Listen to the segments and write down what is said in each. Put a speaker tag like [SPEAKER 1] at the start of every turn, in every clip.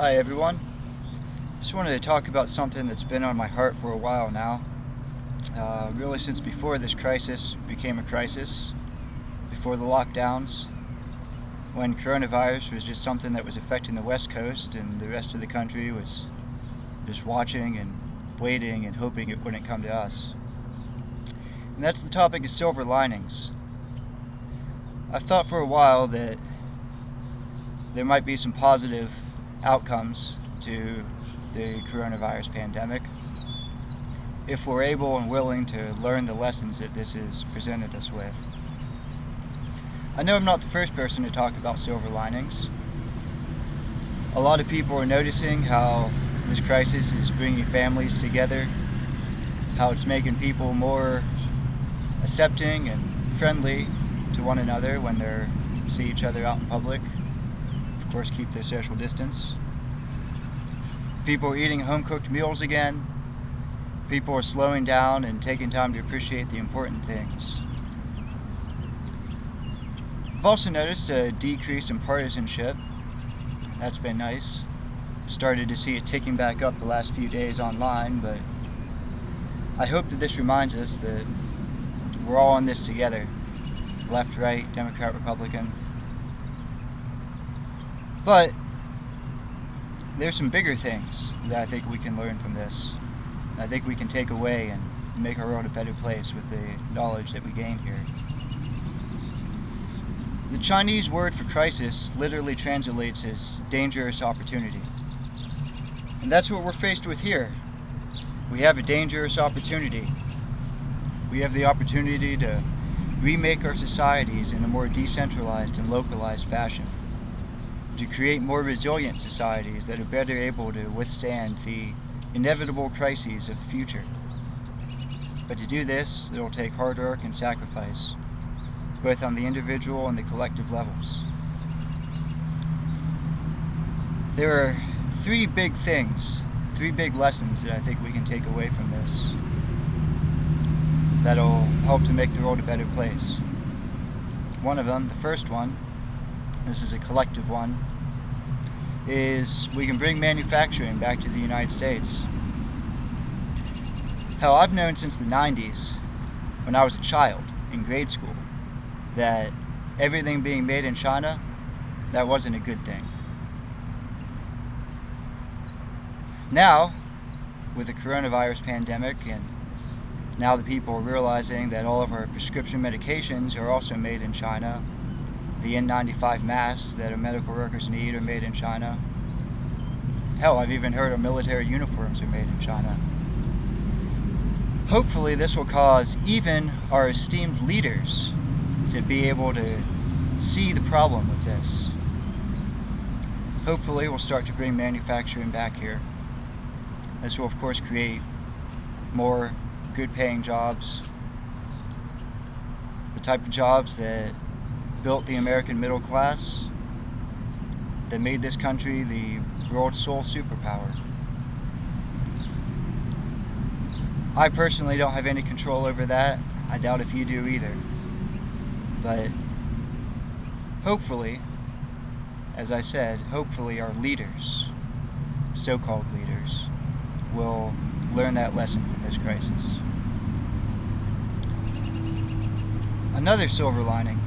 [SPEAKER 1] Hi everyone. Just wanted to talk about something that's been on my heart for a while now. Really since before this crisis became a crisis, before the lockdowns, when coronavirus was just something that was affecting the West Coast and the rest of the country was just watching and waiting and hoping it wouldn't come to us. And that's the topic of silver linings. I've thought for a while that there might be some positive outcomes to the coronavirus pandemic if we're able and willing to learn the lessons that this has presented us with. I know I'm not the first person to talk about silver linings. A lot of people are noticing how this crisis is bringing families together, how it's making people more accepting and friendly to one another when they see each other out in public. Of course, keep their social distance. People are eating home-cooked meals again. People are slowing down and taking time to appreciate the important things. I've also noticed a decrease in partisanship. That's been nice. Started to see it ticking back up the last few days online, but I hope that this reminds us that we're all in this together. Left, right, Democrat, Republican. But there's some bigger things that I think we can learn from this. I think we can take away and make our world a better place with the knowledge that we gain here. The Chinese word for crisis literally translates as dangerous opportunity. And that's what we're faced with here. We have a dangerous opportunity. We have the opportunity to remake our societies in a more decentralized and localized fashion, to create more resilient societies that are better able to withstand the inevitable crises of the future. But to do this, it'll take hard work and sacrifice, both on the individual and the collective levels. There are three big lessons that I think we can take away from this that'll help to make the world a better place. One of them, the first one, this is a collective one, is we can bring manufacturing back to the United States. Hell, I've known since the 90s, when I was a child in grade school, that everything being made in China, that wasn't a good thing. Now, with the coronavirus pandemic, and now the people are realizing that all of our prescription medications are also made in China, the N95 masks that our medical workers need are made in China. Hell, I've even heard our military uniforms are made in China. Hopefully this will cause even our esteemed leaders to be able to see the problem with this. Hopefully we'll start to bring manufacturing back here. This will of course create more good paying jobs, the type of jobs that built the American middle class, that made this country the world's sole superpower. I personally don't have any control over that. I doubt if you do either. But hopefully, as I said, hopefully our leaders, so-called leaders, will learn that lesson from this crisis. Another silver lining.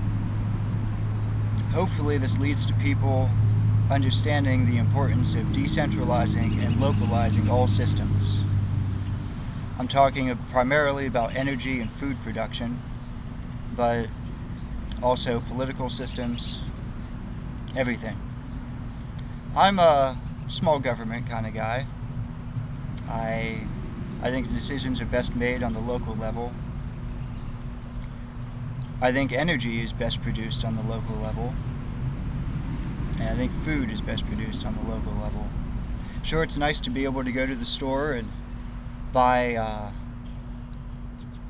[SPEAKER 1] Hopefully this leads to people understanding the importance of decentralizing and localizing all systems. I'm talking primarily about energy and food production, but also political systems, everything. I'm a small government kind of guy. I think decisions are best made on the local level. I think energy is best produced on the local level. And I think food is best produced on the local level. Sure, it's nice to be able to go to the store and buy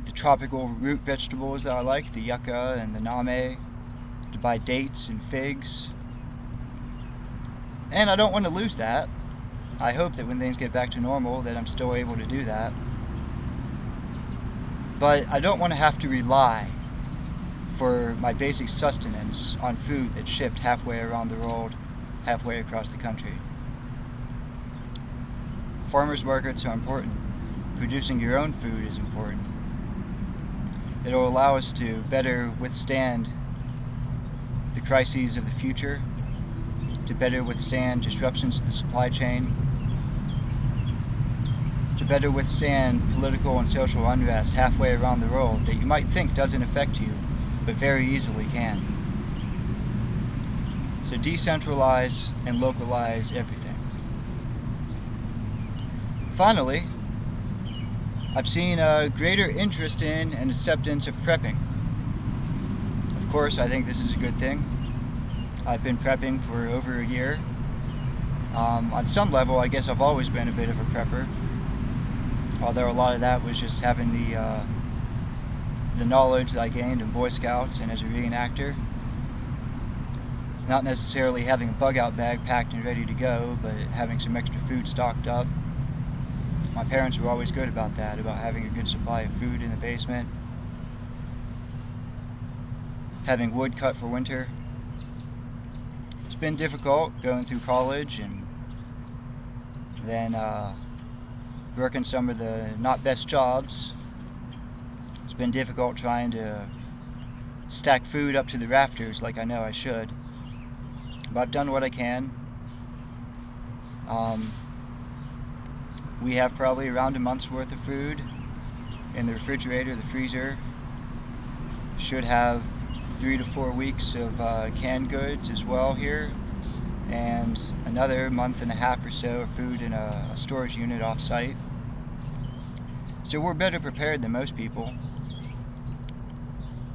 [SPEAKER 1] the tropical root vegetables that I like, the yucca and the name, to buy dates and figs. And I don't want to lose that. I hope that when things get back to normal that I'm still able to do that. But I don't want to have to rely for my basic sustenance on food that's shipped halfway around the world, halfway across the country. Farmers markets are important. Producing your own food is important. It'll allow us to better withstand the crises of the future, to better withstand disruptions to the supply chain, to better withstand political and social unrest halfway around the world that you might think doesn't affect you, but very easily can. So decentralize and localize everything. Finally, I've seen a greater interest in and acceptance of prepping. Of course, I think this is a good thing. I've been prepping for over a year. On some level, I guess I've always been a bit of a prepper, although a lot of that was just having the knowledge that I gained in Boy Scouts and as a reenactor. Not necessarily having a bug-out bag packed and ready to go, but having some extra food stocked up. My parents were always good about that, about having a good supply of food in the basement, having wood cut for winter. It's been difficult going through college and then working some of the not best jobs. It's been difficult trying to stack food up to the rafters like I know I should. But I've done what I can. We have probably around a month's worth of food in the refrigerator. The freezer should have 3 to 4 weeks of canned goods as well here, and another month and a half or so of food in a storage unit off-site. So we're better prepared than most people.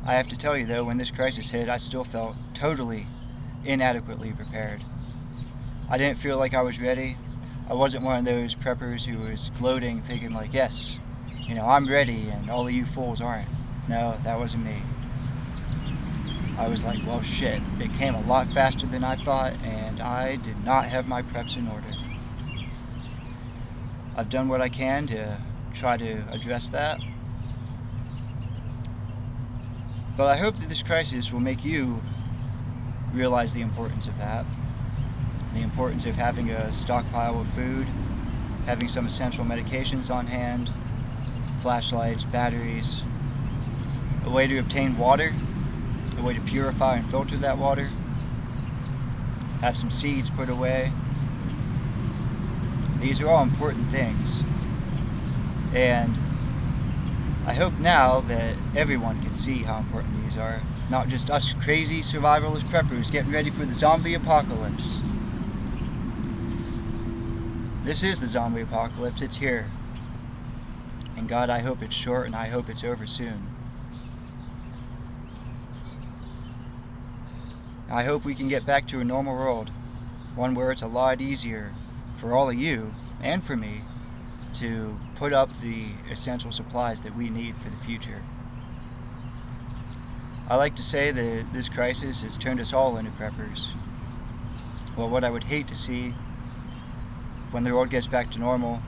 [SPEAKER 1] I have to tell you though, when this crisis hit, I still felt totally inadequately prepared. I didn't feel like I was ready. I wasn't one of those preppers who was gloating, thinking like, yes, I'm ready and all of you fools aren't. No, that wasn't me. I was like, well, shit, it came a lot faster than I thought, and I did not have my preps in order. I've done what I can to try to address that. But I hope that this crisis will make you realize the importance of that. The importance of having a stockpile of food, having some essential medications on hand, flashlights, batteries, a way to obtain water, a way to purify and filter that water, have some seeds put away. These are all important things. And I hope now that everyone can see how important these are, not just us crazy survivalist preppers getting ready for the zombie apocalypse. This is the zombie apocalypse, it's here. And God, I hope it's short and I hope it's over soon. I hope we can get back to a normal world, one where it's a lot easier for all of you and for me to put up the essential supplies that we need for the future. I like to say that this crisis has turned us all into preppers. Well, what I would hate to see when the world gets back to normal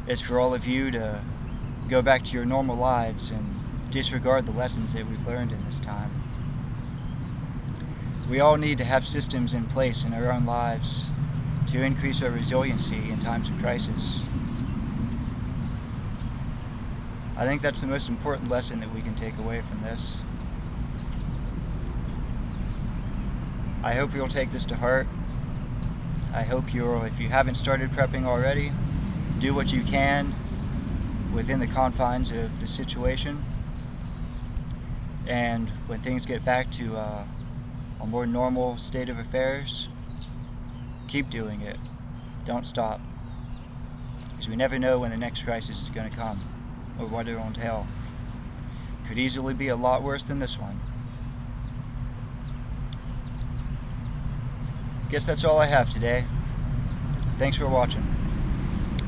[SPEAKER 1] is for all of you to go back to your normal lives and disregard the lessons that we've learned in this time. We all need to have systems in place in our own lives to increase our resiliency in times of crisis. I think that's the most important lesson that we can take away from this. I hope you'll take this to heart. I hope you'll, if you haven't started prepping already, do what you can within the confines of the situation. And when things get back to a more normal state of affairs, keep doing it. Don't stop. Because we never know when the next crisis is going to come or what it will entail. Could easily be a lot worse than this one. Guess that's all I have today. Thanks for watching.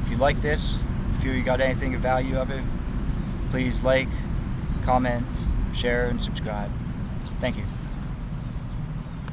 [SPEAKER 1] If you like this, if you got anything of value of it, please like, comment, share, and subscribe. Thank you.